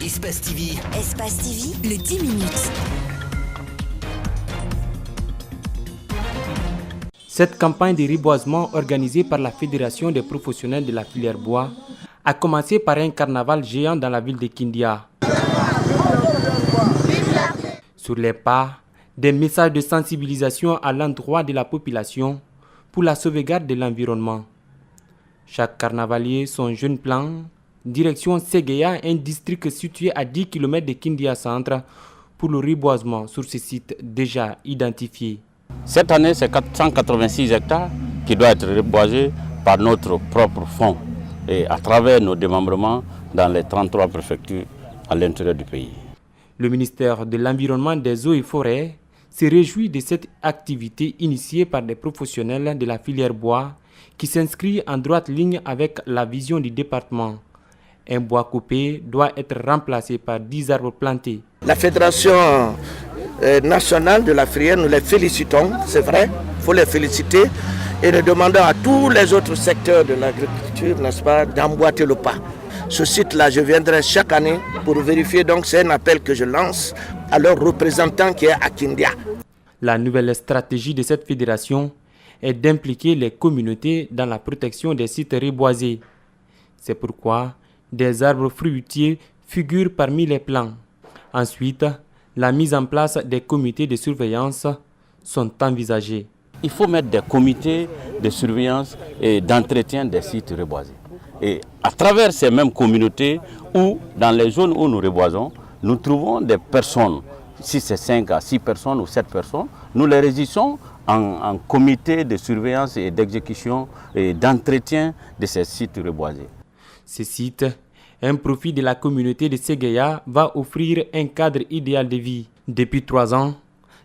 Espace TV. Espace TV, le 10 minutes. Cette campagne de reboisement organisée par la Fédération des professionnels de la filière bois a commencé par un carnaval géant dans la ville de Kindia. Sur les pas, des messages de sensibilisation à l'endroit de la population pour la sauvegarde de l'environnement. Chaque carnavalier son jeune plan, direction Séguéa, un district situé à 10 km de Kindia Centre, pour le reboisement sur ce site déjà identifié. Cette année, c'est 486 hectares qui doivent être reboisés par notre propre fonds et à travers nos démembrements dans les 33 préfectures à l'intérieur du pays. Le ministère de l'Environnement, des Eaux et Forêts se réjouit de cette activité initiée par des professionnels de la filière bois qui s'inscrit en droite ligne avec la vision du département. Un bois coupé doit être remplacé par 10 arbres plantés. La Fédération nationale de la filière, nous les félicitons, c'est vrai, il faut les féliciter. Et nous demandons à tous les autres secteurs de l'agriculture, n'est-ce pas, d'emboîter le pas. Ce site-là, je viendrai chaque année pour vérifier, donc c'est un appel que je lance à leurs représentants qui est à Kindia. La nouvelle stratégie de cette fédération est d'impliquer les communautés dans la protection des sites reboisés. C'est pourquoi des arbres fruitiers figurent parmi les plans. Ensuite, la mise en place des comités de surveillance sont envisagés. Il faut mettre des comités de surveillance et d'entretien des sites reboisés. Et à travers ces mêmes communautés ou dans les zones où nous reboisons, nous trouvons des personnes, si c'est 5 à 6 personnes ou 7 personnes, nous les régissons en comité de surveillance et d'exécution et d'entretien de ces sites reboisés. Ce site, un profit de la communauté de Séguéa, va offrir un cadre idéal de vie. Depuis 3 ans,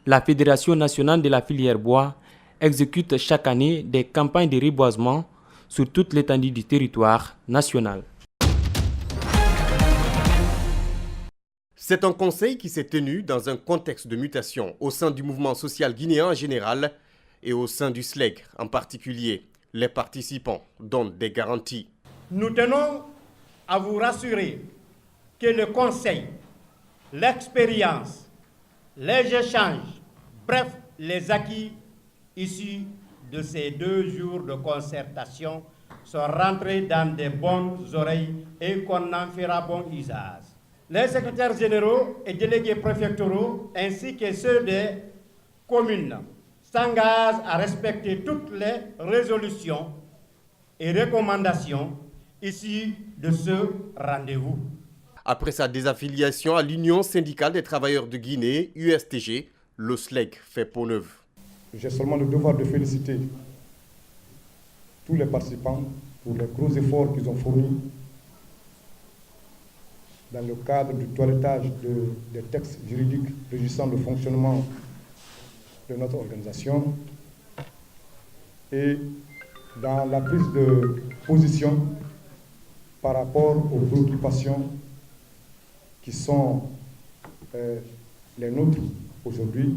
la Fédération nationale de la filière bois exécute chaque année des campagnes de reboisement sur toute l'étendue du territoire national. C'est un conseil qui s'est tenu dans un contexte de mutation au sein du mouvement social guinéen en général et au sein du SLEG en particulier. Les participants donnent des garanties. Nous tenons à vous rassurer que le conseil, l'expérience, les échanges, bref, les acquis issus de ces 2 jours de concertation sont rentrés dans de bonnes oreilles et qu'on en fera bon usage. Les secrétaires généraux et délégués préfectoraux ainsi que ceux des communes s'engagent à respecter toutes les résolutions et recommandations issues de ce rendez-vous. Après sa désaffiliation à l'Union syndicale des travailleurs de Guinée, USTG, le SLEG fait peau neuve. J'ai seulement le devoir de féliciter tous les participants pour les gros efforts qu'ils ont fournis dans le cadre du toilettage des textes juridiques régissant le fonctionnement de notre organisation et dans la prise de position par rapport aux préoccupations qui sont les nôtres aujourd'hui.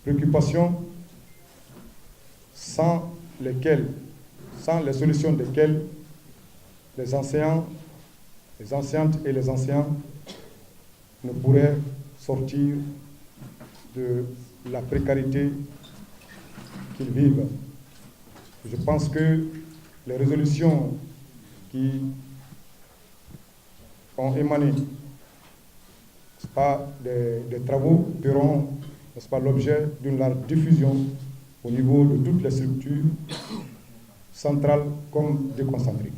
Préoccupations sans les solutions desquelles les enseignants, les enseignantes et les enseignants ne pourraient sortir de la précarité qu'ils vivent. Je pense que les résolutions qui ont émané des travaux feront l'objet d'une large diffusion au niveau de toutes les structures centrales comme déconcentrées.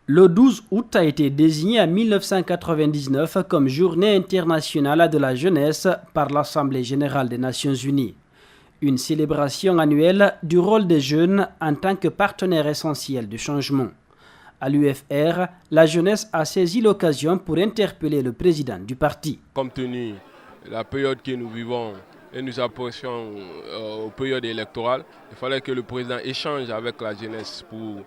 Le 12 août a été désigné en 1999 comme Journée internationale de la jeunesse par l'Assemblée générale des Nations unies. Une célébration annuelle du rôle des jeunes en tant que partenaire essentiel du changement. À l'UFR, la jeunesse a saisi l'occasion pour interpeller le président du parti. Compte tenu de la période que nous vivons et nous approchons aux périodes électorales, il fallait que le président échange avec la jeunesse pour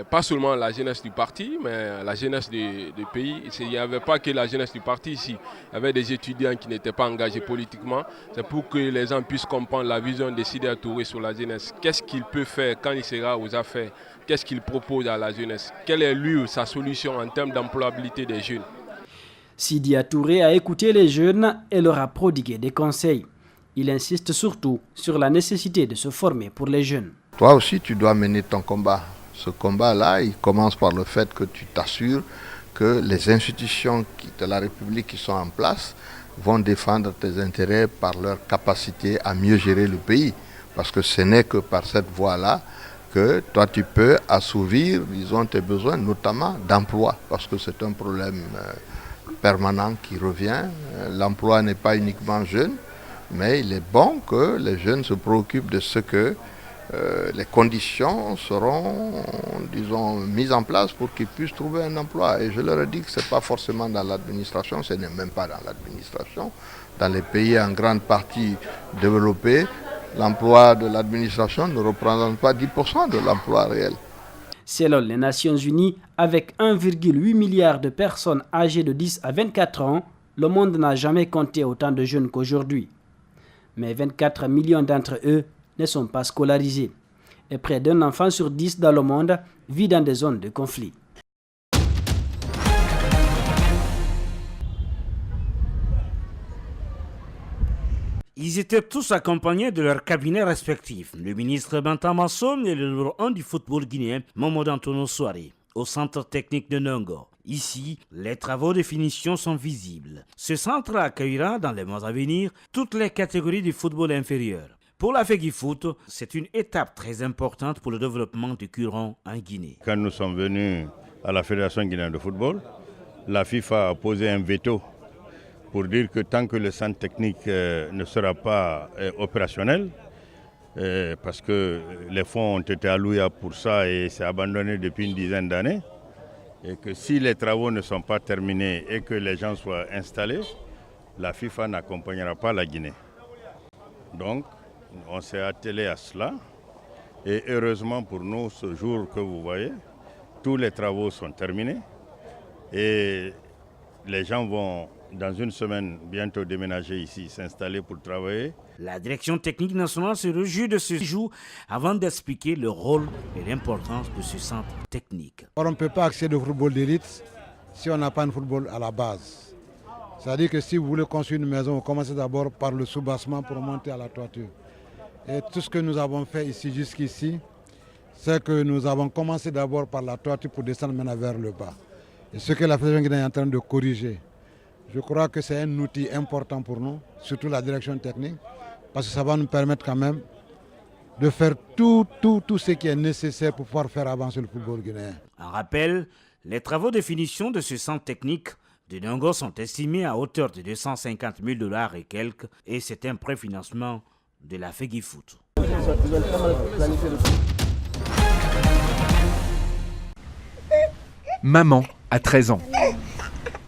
pas seulement la jeunesse du parti, mais la jeunesse du pays. Il n'y avait pas que la jeunesse du parti ici. Il y avait des étudiants qui n'étaient pas engagés politiquement. C'est pour que les gens puissent comprendre la vision de Sidya Touré sur la jeunesse. Qu'est-ce qu'il peut faire quand il sera aux affaires? Qu'est-ce qu'il propose à la jeunesse? Quelle est lui sa solution en termes d'employabilité des jeunes? Sidya Touré a écouté les jeunes et leur a prodigué des conseils. Il insiste surtout sur la nécessité de se former pour les jeunes. Toi aussi, tu dois mener ton combat. Ce combat-là, il commence par le fait que tu t'assures que les institutions de la République qui sont en place vont défendre tes intérêts par leur capacité à mieux gérer le pays. Parce que ce n'est que par cette voie-là que toi tu peux assouvir, disons, tes besoins, notamment d'emploi. Parce que c'est un problème permanent qui revient. L'emploi n'est pas uniquement jeune, mais il est bon que les jeunes se préoccupent de ce que les conditions seront, disons, mises en place pour qu'ils puissent trouver un emploi. Et je leur ai dit que ce n'est pas forcément dans l'administration, ce n'est même pas dans l'administration. Dans les pays en grande partie développés, l'emploi de l'administration ne représente pas 10% de l'emploi réel. Selon les Nations Unies, avec 1,8 milliard de personnes âgées de 10 à 24 ans, le monde n'a jamais compté autant de jeunes qu'aujourd'hui. Mais 24 millions d'entre eux ne sont pas scolarisés. Et près d'un enfant sur 10 dans le monde vit dans des zones de conflit. Ils étaient tous accompagnés de leurs cabinets respectifs, le ministre Binta Masson et le numéro 1 du football guinéen, Mamadou Antonio Souaré, au centre technique de Nongo. Ici, les travaux de finition sont visibles. Ce centre accueillera dans les mois à venir toutes les catégories du football inférieur. Pour la FEGIFOOT, c'est une étape très importante pour le développement du Curon en Guinée. Quand nous sommes venus à la Fédération guinéenne de football, la FIFA a posé un veto pour dire que tant que le centre technique ne sera pas opérationnel, parce que les fonds ont été alloués pour ça et c'est abandonné depuis une dizaine d'années, et que si les travaux ne sont pas terminés et que les gens soient installés, la FIFA n'accompagnera pas la Guinée. Donc, on s'est attelé à cela et heureusement pour nous, ce jour que vous voyez, tous les travaux sont terminés et les gens vont dans une semaine bientôt déménager ici, s'installer pour travailler. La direction technique nationale se réjouit de ce jour avant d'expliquer le rôle et l'importance de ce centre technique. On ne peut pas accéder au football d'élite si on n'a pas un football à la base. C'est-à-dire que si vous voulez construire une maison, vous commencez d'abord par le soubassement pour monter à la toiture. Et tout ce que nous avons fait ici jusqu'ici, c'est que nous avons commencé d'abord par la toiture pour descendre maintenant vers le bas. Et ce que la Fédération guinéenne est en train de corriger, je crois que c'est un outil important pour nous, surtout la direction technique, parce que ça va nous permettre quand même de faire tout ce qui est nécessaire pour pouvoir faire avancer le football guinéen. En rappel, les travaux de finition de ce centre technique de Nongo sont estimés à hauteur de 250 000 $ et quelques, et c'est un préfinancement de la FEGIFOOT. Maman à 13 ans.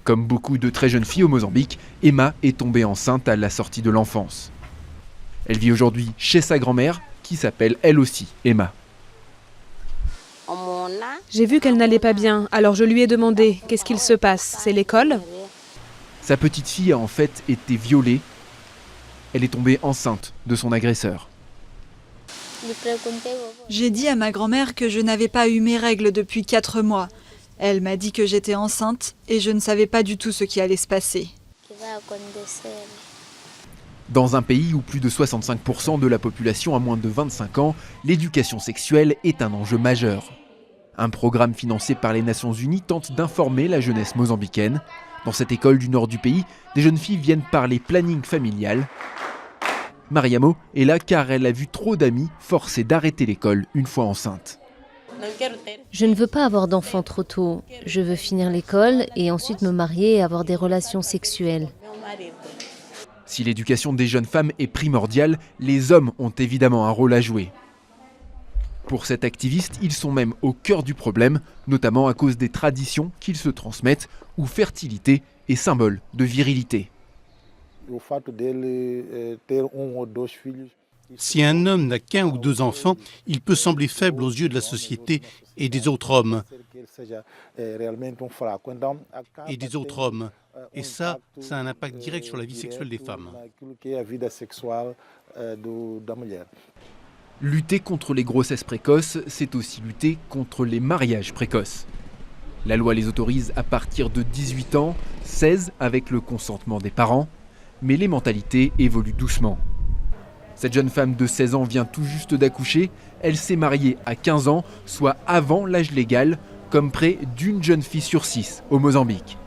Comme beaucoup de très jeunes filles au Mozambique, Emma est tombée enceinte à la sortie de l'enfance. Elle vit aujourd'hui chez sa grand-mère, qui s'appelle elle aussi Emma. J'ai vu qu'elle n'allait pas bien, alors je lui ai demandé « Qu'est-ce qu'il se passe? C'est l'école ?» Sa petite fille a en fait été violée. Elle est tombée enceinte de son agresseur. J'ai dit à ma grand-mère que je n'avais pas eu mes règles depuis 4 mois. Elle m'a dit que j'étais enceinte et je ne savais pas du tout ce qui allait se passer. Dans un pays où plus de 65% de la population a moins de 25 ans, l'éducation sexuelle est un enjeu majeur. Un programme financé par les Nations Unies tente d'informer la jeunesse mozambicaine. Dans cette école du nord du pays, des jeunes filles viennent parler planning familial. Mariamo est là car elle a vu trop d'amis forcés d'arrêter l'école une fois enceinte. Je ne veux pas avoir d'enfants trop tôt. Je veux finir l'école et ensuite me marier et avoir des relations sexuelles. Si l'éducation des jeunes femmes est primordiale, les hommes ont évidemment un rôle à jouer. Pour cet activiste, ils sont même au cœur du problème, notamment à cause des traditions qu'ils se transmettent, où fertilité est symbole de virilité. Si un homme n'a qu'un ou deux enfants, il peut sembler faible aux yeux de la société et des autres hommes. Et ça a un impact direct sur la vie sexuelle des femmes. Lutter contre les grossesses précoces, c'est aussi lutter contre les mariages précoces. La loi les autorise à partir de 18 ans, 16 avec le consentement des parents, mais les mentalités évoluent doucement. Cette jeune femme de 16 ans vient tout juste d'accoucher, elle s'est mariée à 15 ans, soit avant l'âge légal, comme près d'une jeune fille sur 6 au Mozambique.